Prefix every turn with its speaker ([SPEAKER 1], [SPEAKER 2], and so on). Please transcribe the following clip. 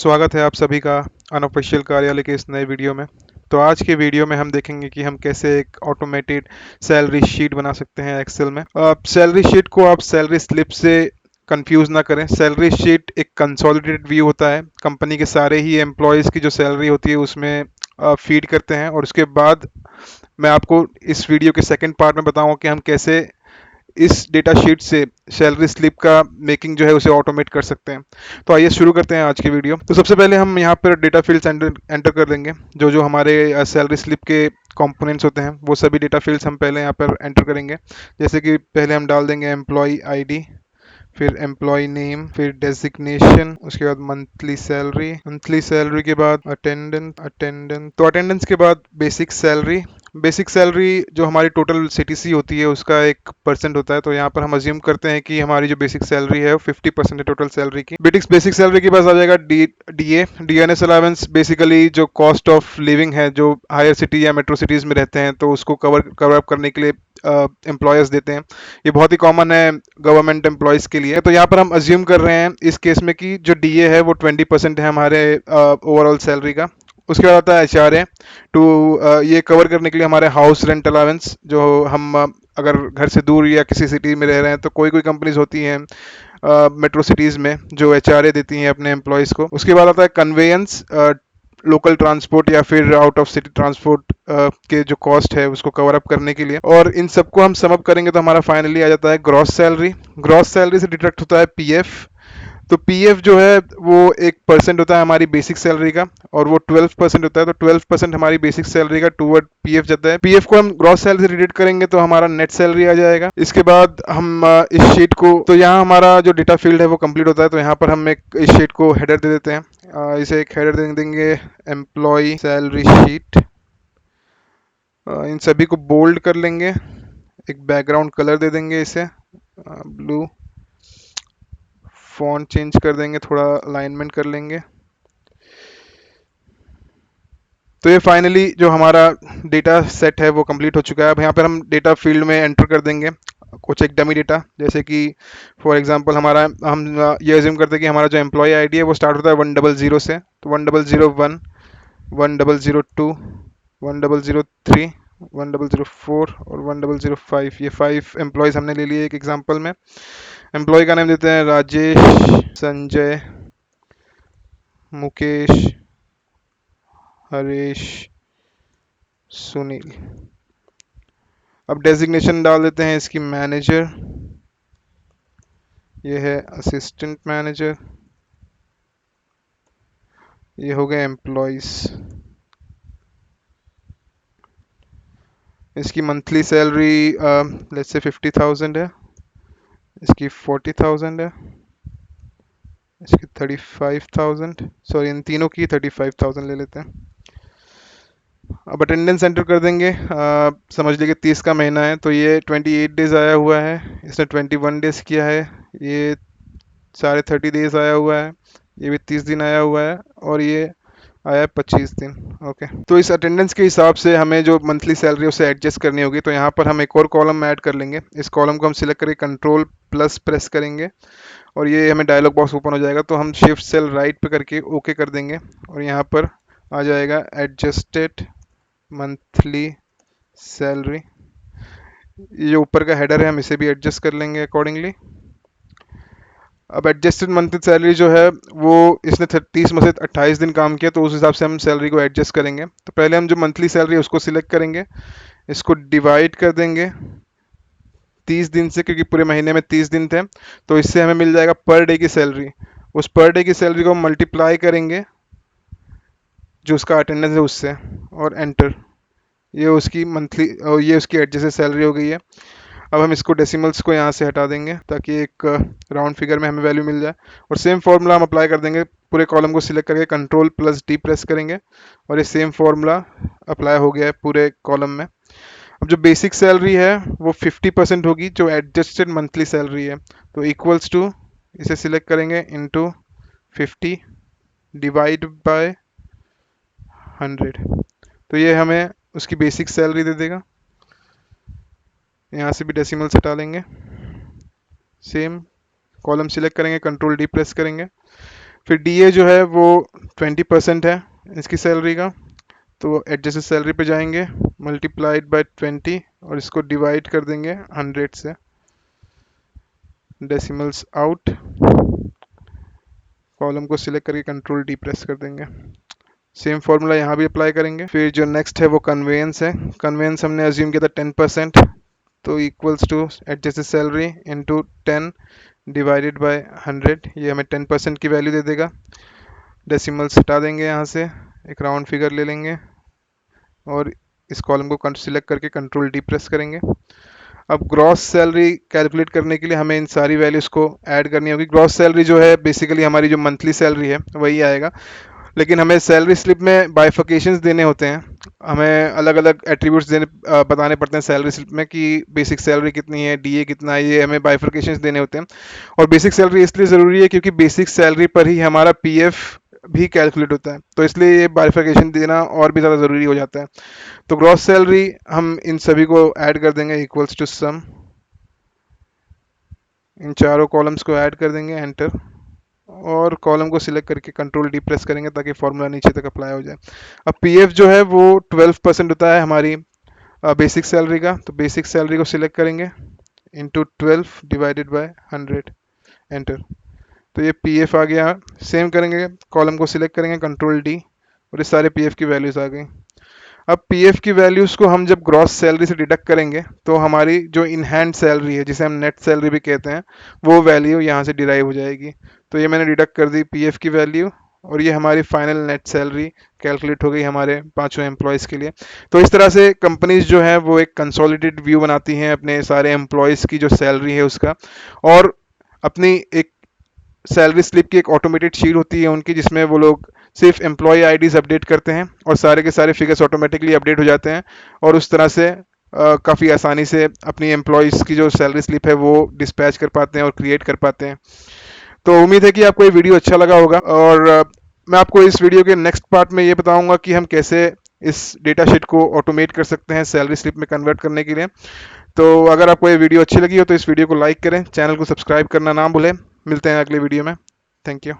[SPEAKER 1] स्वागत है आप सभी का अनऑफिशियल कार्यालय के इस नए वीडियो में। तो आज के वीडियो में हम देखेंगे कि हम कैसे एक ऑटोमेटेड सैलरी शीट बना सकते हैं एक्सेल में। सैलरी शीट को आप सैलरी स्लिप से कंफ्यूज ना करें। सैलरी शीट एक कंसोलिडेटेड व्यू होता है, कंपनी के सारे ही एम्प्लॉयज़ की जो सैलरी होती है उसमें फीड करते हैं, और उसके बाद मैं आपको इस वीडियो के सेकंड पार्ट में बताऊंगा कि हम कैसे इस डेटा शीट से सैलरी स्लिप का मेकिंग जो है उसे ऑटोमेट कर सकते हैं। तो आइए शुरू करते हैं आज की वीडियो। तो सबसे पहले हम यहाँ पर डेटा फील्ड्स एंटर एंटर कर देंगे। जो जो हमारे सैलरी स्लिप के कंपोनेंट्स होते हैं वो सभी डेटा फील्ड्स हम पहले यहाँ पर एंटर करेंगे। जैसे कि पहले हम डाल देंगे एम्प्लॉय आईडी, फिर एम्प्लॉय नेम, फिर डेजिग्नेशन, उसके बाद मंथली सैलरी के बाद अटेंडेंस तो अटेंडेंस के बाद बेसिक सैलरी जो हमारी टोटल सीटीसी होती है उसका एक परसेंट होता है। तो यहाँ पर हम अज्यूम करते हैं कि हमारी जो बेसिक सैलरी है वो 50% है टोटल सैलरी की। बेसिक सैलरी के पास आ जाएगा डीएनएस अलावेंस। बेसिकली जो कॉस्ट ऑफ लिविंग है, जो हायर सिटी या मेट्रो सिटीज में रहते हैं, तो उसको कवर अप करने के लिए एम्प्लॉयर्स देते हैं। ये बहुत ही कॉमन है गवर्नमेंट एम्प्लॉयज़ के लिए। तो यहाँ पर हम अज्यूम कर रहे हैं इस केस में कि जो डीए है वो 20% है हमारे ओवरऑल सैलरी का। उसके बाद आता है एचआरए टू, ये कवर करने के लिए हमारे हाउस रेंट अलावेंस, जो हम अगर घर से दूर या किसी सिटी में रह रहे हैं तो कोई कोई कंपनीज होती हैं मेट्रो सिटीज़ में जो एचआरए देती हैं अपने एम्प्लॉयज़ को। उसके बाद आता है कन्वेयंस, लोकल ट्रांसपोर्ट या फिर आउट ऑफ सिटी ट्रांसपोर्ट के जो कॉस्ट है उसको कवर अप करने के लिए। और इन सबको हम सम अप करेंगे तो हमारा फाइनली आ जाता है ग्रॉस सैलरी। ग्रॉस सैलरी से डिडक्ट होता है पीएफ। तो पीएफ जो है वो 1% होता है हमारी बेसिक सैलरी का, और वो 12% होता है। तो 12% हमारी बेसिक सैलरी का टूवर्ड पीएफ जाता है। पीएफ को हम ग्रॉस सैलरी से डिडक्ट करेंगे तो हमारा नेट सैलरी आ जाएगा। इसके बाद हम इस शीट को, तो यहाँ हमारा जो डेटा फील्ड है वो कंप्लीट होता है। तो यहाँ पर हम एक इस शीट को हेडर दे देते हैं। इसे एक हेडर दे देंगे, एम्प्लॉय सैलरी शीट। इन सभी को बोल्ड कर लेंगे, एक बैकग्राउंड कलर दे देंगे इसे ब्लू, फॉन्ट चेंज कर देंगे, थोड़ा अलाइनमेंट कर लेंगे। तो ये फाइनली जो हमारा डेटा सेट है वो कंप्लीट हो चुका है। अब यहाँ पर हम डेटा फील्ड में एंटर कर देंगे कुछ एक डमी डेटा, जैसे कि फॉर एग्जांपल हम ये अज्यूम करते हैं कि हमारा जो एम्प्लॉय आईडी है वो स्टार्ट होता है 100 से। तो 1001, 1002, 1003, 1004 और 1005, ये 5 एम्प्लॉयज़ हमने ले लिए एक एग्जांपल में। एम्प्लॉय का नाम देते हैं राजेश, संजय, मुकेश, हरीश, सुनील। अब डेजिग्नेशन डाल देते हैं इसकी मैनेजर, ये है असिस्टेंट मैनेजर, ये हो गए एम्प्लॉयज। इसकी मंथली सैलरी लेट्स से 50,000 है, इसकी 40,000 है, इसकी 35,000, सॉरी इन तीनों की 35,000 ले लेते हैं। अब अटेंडेंस एंटर कर देंगे। समझ लीजिए 30 का महीना है तो ये 28 डेज आया हुआ है, इसने 21 डेज किया है, ये सारे 30 डेज आया हुआ है, ये भी 30 दिन आया हुआ है, और ये आया है 25 दिन। ओके, तो इस अटेंडेंस के हिसाब से हमें जो मंथली सैलरी उसे एडजस्ट करनी होगी। तो यहाँ पर हम एक और कॉलम ऐड कर लेंगे। इस कॉलम को हम सिलेक्ट करके कंट्रोल प्लस प्रेस करेंगे और ये हमें डायलॉग बॉक्स ओपन हो जाएगा। तो हम शिफ्ट सेल राइट पे करके ओके कर देंगे और यहाँ पर आ जाएगा एडजस्टेड मंथली सैलरी। ये जो ऊपर का हेडर है हम इसे भी एडजस्ट कर लेंगे अकॉर्डिंगली। अब एडजस्टेड मंथली सैलरी जो है वो इसने 30 में से 28 दिन काम किया, तो उस हिसाब से हम सैलरी को एडजस्ट करेंगे। तो पहले हम जो मंथली सैलरी है उसको सिलेक्ट करेंगे, इसको डिवाइड कर देंगे 30 दिन से, क्योंकि पूरे महीने में 30 दिन थे। तो इससे हमें मिल जाएगा पर डे की सैलरी। उस पर डे की सैलरी को मल्टीप्लाई करेंगे जो उसका अटेंडेंस है उससे, और एंटर। ये उसकी मंथली, और ये उसकी एडजस्टेड सैलरी हो गई है। अब हम इसको डेसिमल्स को यहाँ से हटा देंगे ताकि एक राउंड फिगर में हमें वैल्यू मिल जाए, और सेम फार्मूला हम अप्लाई कर देंगे। पूरे कॉलम को सिलेक्ट करके कंट्रोल प्लस डी प्रेस करेंगे और ये सेम फार्मूला अप्लाई हो गया है पूरे कॉलम में। अब जो बेसिक सैलरी है वो 50% होगी जो एडजस्टेड मंथली सैलरी है। तो इक्वल्स टू, इसे सिलेक्ट करेंगे, इनटू 50 डिवाइड बाय 100। तो ये हमें उसकी बेसिक सैलरी दे देगा। यहाँ से भी डेसिमल्स हटा लेंगे, सेम कॉलम सिलेक्ट करेंगे, कंट्रोल डी प्रेस करेंगे। फिर डीए जो है वो 20% है इसकी सैलरी का, तो एडजस्ट सैलरी पे जाएंगे, मल्टीप्लाइड बाय 20 और इसको डिवाइड कर देंगे 100 से, डेसिमल्स आउट, कॉलम को सिलेक्ट करके कंट्रोल डी प्रेस कर देंगे। सेम फॉर्मूला यहाँ भी अप्लाई करेंगे। फिर जो नेक्स्ट है वो कन्वेंस है। कन्वेंस हमने अज्यूम किया था 10%, तो equals to adjust salary into 10 divided by 100, ये हमें 10% की वैल्यू दे देगा। डेसिमल्स हटा देंगे यहाँ से, एक राउंड फिगर ले लेंगे और इस कॉलम को सिलेक्ट करके कंट्रोल डी प्रेस करेंगे। अब ग्रॉस सैलरी कैलकुलेट करने के लिए हमें इन सारी वैल्यूज़ को ऐड करनी होगी। ग्रॉस सैलरी जो है बेसिकली हमारी जो मंथली सैलरी है वही आएगा, लेकिन हमें सैलरी स्लिप में बाइफिकेशंस देने होते हैं, हमें अलग अलग एट्रीब्यूट्स बताने पड़ते हैं सैलरी स्लिप में कि बेसिक सैलरी कितनी है, डीए कितना है, ये हमें बाइफिकेशंस देने होते हैं। और बेसिक सैलरी इसलिए ज़रूरी है क्योंकि बेसिक सैलरी पर ही हमारा पीएफ भी कैलकुलेट होता है, तो इसलिए ये बाइफिकेशन देना और भी ज़्यादा ज़रूरी हो जाता है। तो ग्रॉस सैलरी हम इन सभी को ऐड कर देंगे इक्वल्स टू सम, इन चारों कॉलम्स को ऐड कर देंगे, एंटर, और कॉलम को सिलेक्ट करके कंट्रोल डी प्रेस करेंगे ताकि फॉर्मूला नीचे तक अप्लाई हो जाए। अब पीएफ जो है वो 12% होता है हमारी बेसिक सैलरी का, तो बेसिक सैलरी को सिलेक्ट करेंगे इंटू 12 डिवाइडेड बाय 100, एंटर, तो ये पीएफ आ गया। सेम करेंगे, कॉलम को सिलेक्ट करेंगे कंट्रोल डी और ये सारे पीएफ की वैल्यूज आ गई। अब पीएफ की वैल्यूज़ को हम जब ग्रॉस सैलरी से डिडक्ट करेंगे तो हमारी जो इन हैंड सैलरी है, जिसे हम नेट सैलरी भी कहते हैं, वो वैल्यू यहाँ से डिराइव हो जाएगी। तो ये मैंने डिडक्ट कर दी पीएफ की वैल्यू, और ये हमारी फाइनल नेट सैलरी कैलकुलेट हो गई हमारे पांचों एम्प्लॉयज़ के लिए। तो इस तरह से कंपनीज जो है वो एक कंसोलिडेटेड व्यू बनाती हैं अपने सारे एम्प्लॉयज़ की जो सैलरी है उसका, और अपनी एक सैलरी स्लिप की एक ऑटोमेटेड शीट होती है उनकी, जिसमें वो लोग सिर्फ एम्प्लॉय आईडीज अपडेट करते हैं और सारे के सारे फिगर्स ऑटोमेटिकली अपडेट हो जाते हैं, और उस तरह से काफ़ी आसानी से अपनी एम्प्लॉयज़ की जो सैलरी स्लिप है वो डिस्पैच कर पाते हैं और क्रिएट कर पाते हैं। तो उम्मीद है कि आपको ये वीडियो अच्छा लगा होगा, और मैं आपको इस वीडियो के नेक्स्ट पार्ट में ये बताऊंगा कि हम कैसे इस डेटा शीट को ऑटोमेट कर सकते हैं सैलरी स्लिप में कन्वर्ट करने के लिए। तो अगर आपको ये वीडियो अच्छी लगी हो तो इस वीडियो को लाइक करें, चैनल को सब्सक्राइब करना ना भूलें। मिलते हैं अगले वीडियो में। Thank you.